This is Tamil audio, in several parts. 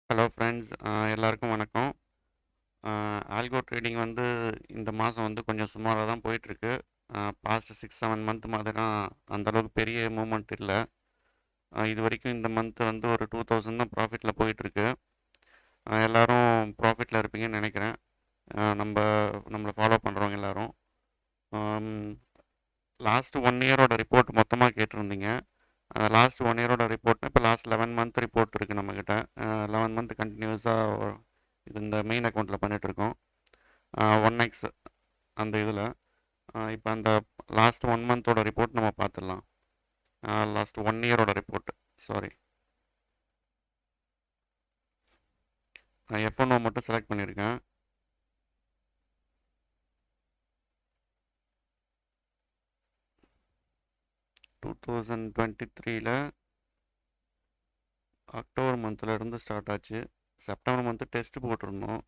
ஹலோ ஃப்ரெண்ட்ஸ், எல்லாருக்கும் வணக்கம். ஆல்கோ ட்ரேடிங் வந்து இந்த மாதம் வந்து கொஞ்சம் சுமாராக தான் போயிட்டுருக்கு. பாஸ்ட் 6-7 மந்த் மாதிரிலாம் அந்த அளவுக்கு பெரிய மூவ்மெண்ட் இல்லை. இது வரைக்கும் இந்த மந்த் வந்து ஒரு 2000 தான் ப்ராஃபிட்டில் போயிட்டுருக்கு. எல்லாரும் ப்ராஃபிட்டில் இருப்பீங்கன்னு நினைக்கிறேன். நம்மளை ஃபாலோ பண்ணுறவங்க எல்லாரும். லாஸ்ட் 1 இயரோட ரிப்போர்ட் மொத்தமாக கேட்டிருந்தீங்க. லாஸ்ட் 1 இயரோட ரிப்போர்ட் இப்போ லாஸ்ட் 11 மந்த் ரிப்போர்ட் இருக்குது நம்மக்கிட்ட. 11 மந்த் கண்டினியூஸாக இது இந்த மெயின் அக்கௌண்ட்டில் பண்ணிகிட்ருக்கோம். 1x அந்த இதில் இப்போ அந்த லாஸ்ட் 1 மந்தோட ரிப்போர்ட் நம்ம பார்த்துடலாம். Last 1 இயரோட report. சாரி, நான் F1O மட்டும் செலக்ட் பண்ணியிருக்கேன். டூ 2023 அக்டோபர் மந்தில் இருந்து ஸ்டார்ட் ஆச்சு. செப்டம்பர் மந்த்து டெஸ்ட் போட்டிருந்தோம்.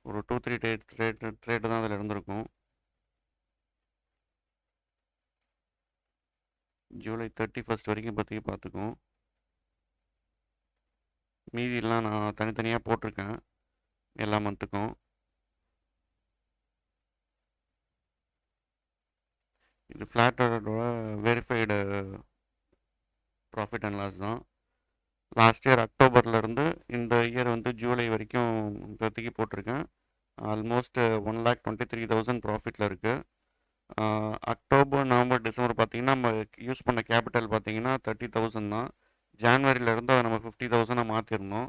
ஒரு 2-3 ட்ரேடு தான் அதில் இருந்திருக்கும். ஜூலை 31 வரைக்கும் இப்போதைக்கு பார்த்துக்குவோம். மீதியெல்லாம் நான் தனித்தனியாக போட்டிருக்கேன் எல்லா மந்த்துக்கும். இது ஃப்ளாட்டோட வெரிஃபைடு ப்ராஃபிட் அண்ட் லாஸ் தான். லாஸ்ட் இயர் அக்டோபர்லேருந்து இந்த இயர் வந்து ஜூலை வரைக்கும் இப்போதைக்கு போட்டிருக்கேன். ஆல்மோஸ்ட் 1,23,000 ப்ராஃபிட்டில் இருக்குது. அக்டோபர், நவம்பர், டிசம்பர் பார்த்திங்கன்னா நம்ம யூஸ் பண்ண கேபிட்டல் பார்த்திங்கன்னா 30,000 தான். ஜான்வரியிலேருந்து அதை நம்ம 50,000 மாற்றிருந்தோம்.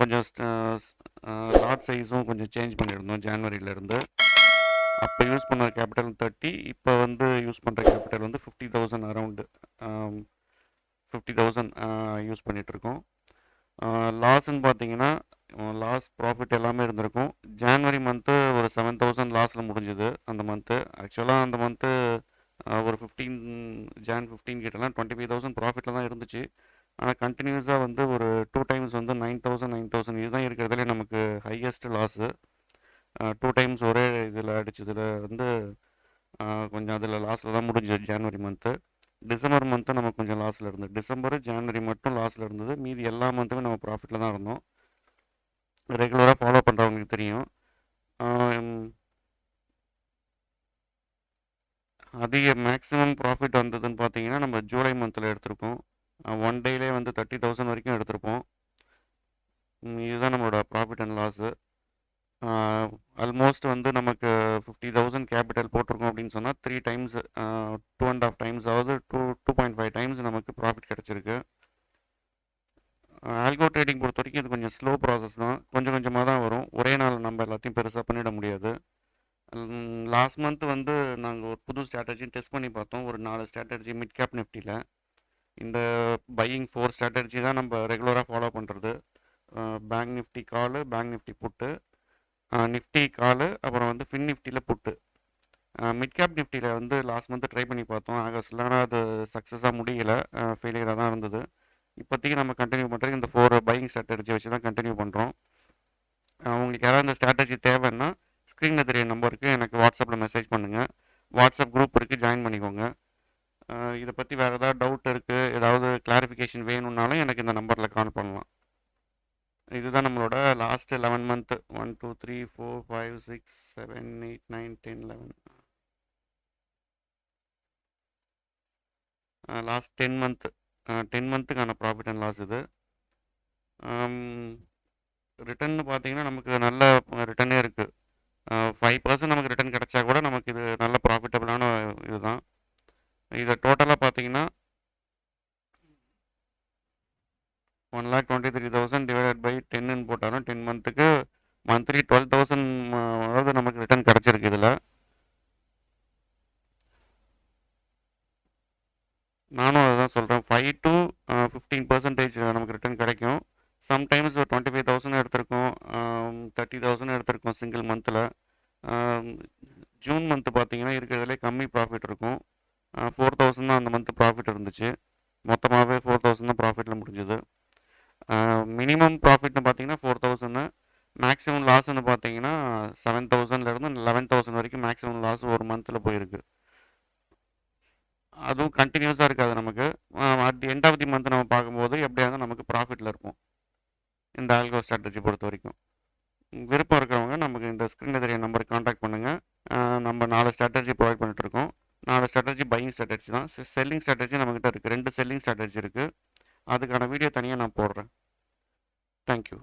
கொஞ்சம் லாட் சைஸும் கொஞ்சம் சேஞ்ச் பண்ணியிருந்தோம் ஜான்வரியிலேருந்து. அப்போ யூஸ் பண்ண கேபிட்டல் 30, இப்போ வந்து யூஸ் பண்ணுற கேபிட்டல் வந்து 50,000, அரவுண்டு 50,000 யூஸ் பண்ணிகிட்ருக்கோம். லாஸ்ன்னு பார்த்தீங்கன்னா லாஸ் ப்ராஃபிட் எல்லாமே இருந்திருக்கும். ஜான்வரி மந்த்து ஒரு 7,000 லாஸில் முடிஞ்சுது அந்த மந்த்து. ஆக்சுவலாக அந்த மந்த்து ஒரு 15 கிட்டலாம் 25,000 ப்ராஃபிட்டில் தான் இருந்துச்சு. ஆனால் கண்டினியூஸாக வந்து ஒரு 2 டைம்ஸ் வந்து 9,000 இதுதான் இருக்கிறதுலே நமக்கு ஹையஸ்ட் லாஸு. 2 டைம்ஸ் ஒரே இதில் அடிச்சதில் வந்து கொஞ்சம் அதில் லாஸில் தான் முடிஞ்சது ஜான்வரி மந்த்து. டிசம்பர் மந்த்து நம்ம கொஞ்சம் லாஸில் இருந்தது. டிசம்பர், ஜான்வரி மட்டும் லாஸில் இருந்தது. மீதி எல்லா மந்த்துமே நம்ம ப்ராஃபிட்டில் தான் இருந்தோம். ரெகுலராக ஃபாலோ பண்ணுறவங்களுக்கு தெரியும். அதிக மேக்ஸிமம் ப்ராஃபிட் வந்ததுன்னு பார்த்தீங்கன்னா நம்ம ஜூலை மந்தில் எடுத்திருக்கோம். 1 டேலே வந்து 30,000 வரைக்கும் எடுத்திருப்போம். இதுதான் நம்மளோட ப்ராஃபிட் அண்ட் லாஸு. ஆல்மோஸ்ட் வந்து நமக்கு 50,000 கேபிட்டல் போட்டிருக்கோம் அப்படின்னு சொன்னால் 3 டைம்ஸ், 2.5 டைம்ஸ், அதாவது 2.5 டைம்ஸ் நமக்கு ப்ராஃபிட் கிடச்சிருக்கு. ஆல்கோ ட்ரேடிங் பொறுத்த வரைக்கும் இது கொஞ்சம் ஸ்லோ ப்ராசஸ் தான். கொஞ்சம் கொஞ்சமாக தான் வரும். ஒரே நாள் நம்ம எல்லாத்தையும் பெருசாக பண்ணிட முடியாது. லாஸ்ட் மந்த் வந்து நாங்கள் ஒரு புது ஸ்ட்ராட்டஜி டெஸ்ட் பண்ணி பார்த்தோம். ஒரு 4 ஸ்ட்ராட்டஜி மிட் கேப் நிஃப்டியில். இந்த பையிங் 4 ஸ்ட்ராட்டஜி தான் நம்ம ரெகுலராக ஃபாலோ பண்ணுறது. பேங்க் நிஃப்டி காலு, பேங்க் நிஃப்டி புட்டு, நிஃப்டி காலு, அப்புறம் வந்து ஃபின் நிஃப்டியில் புட்டு. மிட் கேப் நிஃப்டியில் வந்து லாஸ்ட் மந்த் ட்ரை பண்ணி பார்த்தோம் ஆகஸ்ட்டில். ஆனால் அது சக்ஸஸாக முடியல, ஃபெயிலியராக தான் இருந்தது. இப்போதைக்கு நம்ம கண்டினியூ பண்ணுறது இந்த 4 பையிங் ஸ்ட்ராட்டஜி வச்சு தான் கண்டினியூ பண்ணுறோம். உங்களுக்கு யாராவது இந்த ஸ்ட்ராட்டஜி தேவைன்னா ஸ்க்ரீனில் தெரிய நம்பருக்கு எனக்கு வாட்ஸ்அப்பில் மெசேஜ் பண்ணுங்கள். வாட்ஸ்அப் குரூப் இருக்குது, ஜாயின் பண்ணிக்கோங்க. இதை பற்றி வேறு ஏதாவது டவுட் இருக்குது, ஏதாவது கிளாரிஃபிகேஷன் வேணும்னாலும் எனக்கு இந்த நம்பரில் கால் பண்ணலாம். இதுதான் நம்மளோட லாஸ்ட் 11 மந்த்து. 1 2 3 4 5 6 7 8 9 10 11 last 10 month. 10 மந்த்துக்கான ப்ராஃபிட் அண்ட் லாஸ் இது. ரிட்டர்ன் பார்த்தீங்கன்னா நமக்கு நல்ல ரிட்டர்னே இருக்குது. 5% நமக்கு ரிட்டர்ன் கிடச்சா கூட நமக்கு இது நல்ல ப்ராஃபிட்டபிளான இதுதான். இதை டோட்டலாக பார்த்தீங்கன்னா 1,23,000 டிவைடட் பை 10ன்னு போட்டாலும் 10 மந்த்துக்கு மந்த்லி 12,000 அதாவது நமக்கு ரிட்டர்ன் கிடச்சிருக்கு. இதில் நானும் அதை தான் சொல்கிறேன். 5 to 15% நமக்கு ரிட்டர்ன் கிடைக்கும். சம்டைம்ஸ் ஒரு 25,000 எடுத்திருக்கோம், 30,000 எடுத்திருக்கோம் சிங்கிள் மந்தில். ஜூன் மந்த்து பார்த்தீங்கன்னா இருக்கிறதுலே கம்மி ப்ராஃபிட் இருக்கும். 4,000 தான் அந்த மந்த்து ப்ராஃபிட் இருந்துச்சு. மொத்தமாகவே 4,000 தான் ப்ராஃபிட்டில் முடிஞ்சுது. மினிமம் ப்ராஃபிட்னு பார்த்தீங்கன்னா 4,000. மேக்ஸிமம் லாஸ்ன்னு பார்த்தீங்கன்னா 7,000லேருந்து 11,000 வரைக்கும் மேக்ஸிமம் லாஸ் ஒரு மந்தில் போயிருக்கு. அதுவும் கண்டினியூஸாக இருக்காது நமக்கு. At the end of the month நம்ம பார்க்கும்போது எப்படியா இருந்தாலும் நமக்கு ப்ராஃபிட்டில் இருப்போம் இந்த ஆல்கோ ஸ்ட்ராட்டஜி பொறுத்த வரைக்கும். விருப்பம் இருக்கிறவங்க நமக்கு இந்த ஸ்க்ரீனில் தெரிய நம்பருக்கு காண்டாக்ட் பண்ணுங்கள். நம்ம 4 ஸ்ட்ராட்டஜி ப்ரொவைட் பண்ணிட்டுருக்கோம். 4 ஸ்ட்ராட்டஜி பையிங் ஸ்ட்ராட்டஜி தான். செல்லிங் ஸ்ட்ராட்டஜி நம்மக்கிட்ட இருக்குது. 2 செல்லிங் ஸ்ட்ராட்டஜி இருக்குது. அதுக்கான வீடியோ தனியாக நான் போடுறேன். தேங்க்யூ.